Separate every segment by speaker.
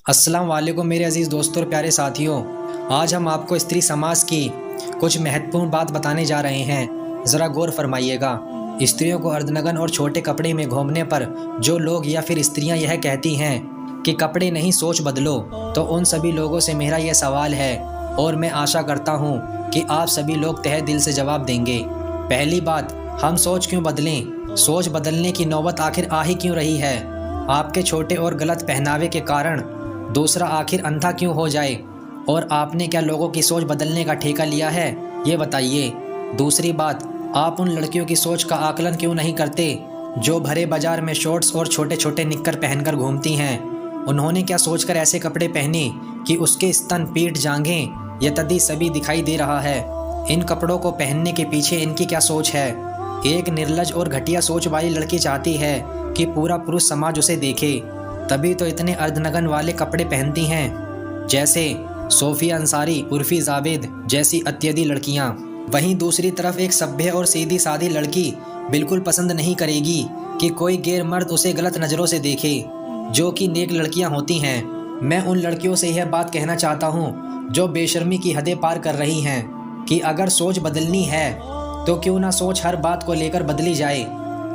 Speaker 1: अस्सलाम वालेकुम मेरे अजीज़ दोस्तों और प्यारे साथियों। आज हम आपको स्त्री समाज की कुछ महत्वपूर्ण बात बताने जा रहे हैं। ज़रा गौर फरमाइएगा। स्त्रियों को अर्धनग्न और छोटे कपड़े में घूमने पर जो लोग या फिर स्त्रियां यह कहती हैं कि कपड़े नहीं सोच बदलो, तो उन सभी लोगों से मेरा यह सवाल है और मैं आशा करता हूँ कि आप सभी लोग तहे दिल से जवाब देंगे। पहली बात, हम सोच क्यों बदलें? सोच बदलने की नौबत आखिर आ ही क्यों रही है? आपके छोटे और गलत पहनावे के कारण दूसरा आखिर अंधा क्यों हो जाए? और आपने क्या लोगों की सोच बदलने का ठेका लिया है, ये बताइए। दूसरी बात, आप उन लड़कियों की सोच का आकलन क्यों नहीं करते जो भरे बाजार में शॉर्ट्स और छोटे छोटे निक्कर पहनकर घूमती हैं? उन्होंने क्या सोचकर ऐसे कपड़े पहने कि उसके स्तन, पीठ, जांघें यतदी सभी दिखाई दे रहा है? इन कपड़ों को पहनने के पीछे इनकी क्या सोच है? एक निर्लज और घटिया सोच वाली लड़की चाहती है कि पूरा पुरुष समाज उसे देखे, तभी तो इतने अर्धनग्न वाले कपड़े पहनती हैं, जैसे सोफिया अंसारी, उर्फी जावेद जैसी अत्यधी लड़कियां। वहीं दूसरी तरफ एक सभ्य और सीधी सादी लड़की बिल्कुल पसंद नहीं करेगी कि कोई गैर मर्द उसे गलत नज़रों से देखे, जो कि नेक लड़कियां होती हैं। मैं उन लड़कियों से यह बात कहना चाहता हूँ जो बेशर्मी की हदें पार कर रही हैं कि अगर सोच बदलनी है तो क्यों ना सोच हर बात को लेकर बदली जाए।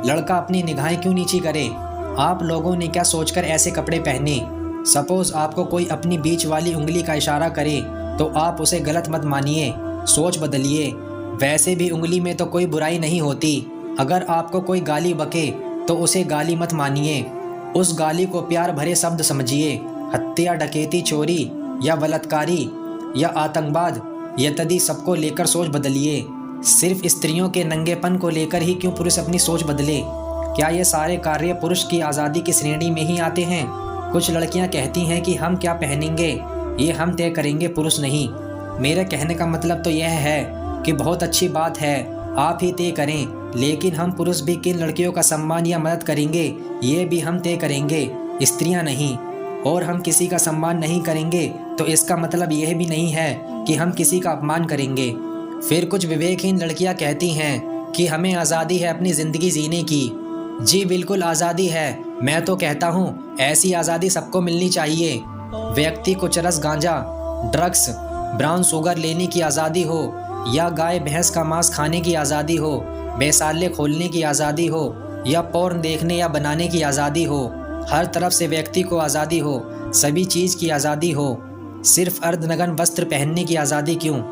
Speaker 1: लड़का अपनी निगाहें क्यों नीची करे? आप लोगों ने क्या सोचकर ऐसे कपड़े पहने? सपोज आपको कोई अपनी बीच वाली उंगली का इशारा करे तो आप उसे गलत मत मानिए, सोच बदलिए। वैसे भी उंगली में तो कोई बुराई नहीं होती। अगर आपको कोई गाली बके तो उसे गाली मत मानिए, उस गाली को प्यार भरे शब्द समझिए। हत्या, डकैती, चोरी या बलात्कारी या आतंकवाद यतदी सबको लेकर सोच बदलिए। सिर्फ स्त्रियों के नंगेपन को लेकर ही क्यों पुरुष अपनी सोच बदले? क्या ये सारे कार्य पुरुष की आज़ादी की श्रेणी में ही आते हैं? कुछ लड़कियां कहती हैं कि हम क्या पहनेंगे ये हम तय करेंगे, पुरुष नहीं। मेरे कहने का मतलब तो यह है कि बहुत अच्छी बात है, आप ही तय करें, लेकिन हम पुरुष भी किन लड़कियों का सम्मान या मदद करेंगे ये भी हम तय करेंगे, स्त्रियां नहीं। और हम किसी का सम्मान नहीं करेंगे तो इसका मतलब यह भी नहीं है कि हम किसी का अपमान करेंगे। फिर कुछ विवेकहीन लड़कियां कहती हैं कि हमें आज़ादी है अपनी ज़िंदगी जीने की। जी बिल्कुल आज़ादी है। मैं तो कहता हूँ ऐसी आज़ादी सबको मिलनी चाहिए। व्यक्ति को चरस, गांजा, ड्रग्स, ब्राउन शुगर लेने की आज़ादी हो या गाय भैंस का मांस खाने की आज़ादी हो, बेसाले खोलने की आज़ादी हो या पोर्न देखने या बनाने की आज़ादी हो, हर तरफ से व्यक्ति को आज़ादी हो, सभी चीज़ की आज़ादी हो। सिर्फ अर्धनग्न वस्त्र पहनने की आज़ादी क्यों?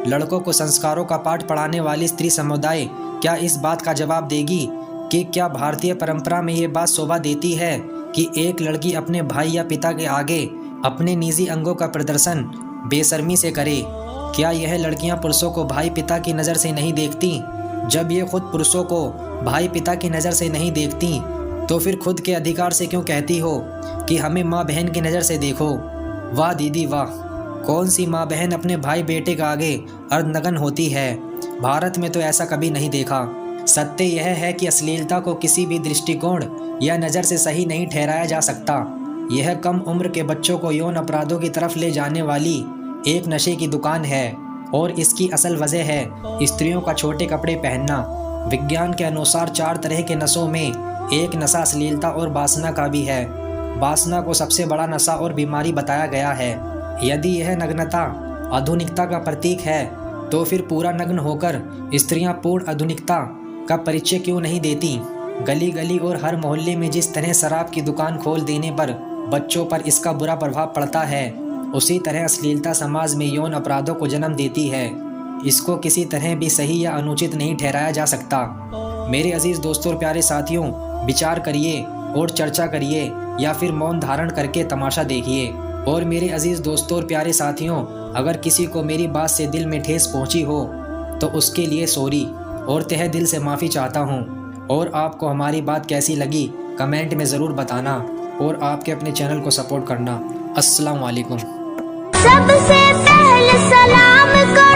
Speaker 1: लड़कों को संस्कारों का पाठ पढ़ाने वाली स्त्री समुदाय क्या इस बात का जवाब देगी कि क्या भारतीय परंपरा में ये बात शोभा देती है कि एक लड़की अपने भाई या पिता के आगे अपने निजी अंगों का प्रदर्शन बेशर्मी से करे? क्या यह लड़कियां पुरुषों को भाई पिता की नज़र से नहीं देखती? जब ये खुद पुरुषों को भाई पिता की नज़र से नहीं देखती तो फिर खुद के अधिकार से क्यों कहती हो कि हमें माँ बहन की नज़र से देखो? वाह दीदी वाह, कौन सी माँ बहन अपने भाई बेटे के आगे अर्धनग्न होती है? भारत में तो ऐसा कभी नहीं देखा। सत्य यह है कि अश्लीलता को किसी भी दृष्टिकोण या नज़र से सही नहीं ठहराया जा सकता। यह कम उम्र के बच्चों को यौन अपराधों की तरफ ले जाने वाली एक नशे की दुकान है और इसकी असल वजह है स्त्रियों का छोटे कपड़े पहनना। विज्ञान के अनुसार 4 तरह के नशों में एक नशा अश्लीलता और वासना का भी है। वासना को सबसे बड़ा नशा और बीमारी बताया गया है। यदि यह नग्नता आधुनिकता का प्रतीक है तो फिर पूरा नग्न होकर स्त्रियां पूर्ण आधुनिकता का परिचय क्यों नहीं देती? गली गली और हर मोहल्ले में जिस तरह शराब की दुकान खोल देने पर बच्चों पर इसका बुरा प्रभाव पड़ता है, उसी तरह अश्लीलता समाज में यौन अपराधों को जन्म देती है। इसको किसी तरह भी सही या अनुचित नहीं ठहराया जा सकता। मेरे अजीज़ दोस्तों और प्यारे साथियों, विचार करिए और चर्चा करिए या फिर मौन धारण करके तमाशा देखिए। और मेरे अजीज़ दोस्तों और प्यारे साथियों, अगर किसी को मेरी बात से दिल में ठेस पहुंची हो तो उसके लिए सॉरी और तहे दिल से माफ़ी चाहता हूं। और आपको हमारी बात कैसी लगी कमेंट में ज़रूर बताना और आपके अपने चैनल को सपोर्ट करना। अस्सलाम वालेकुम।
Speaker 2: सबसे पहले सलाम करो।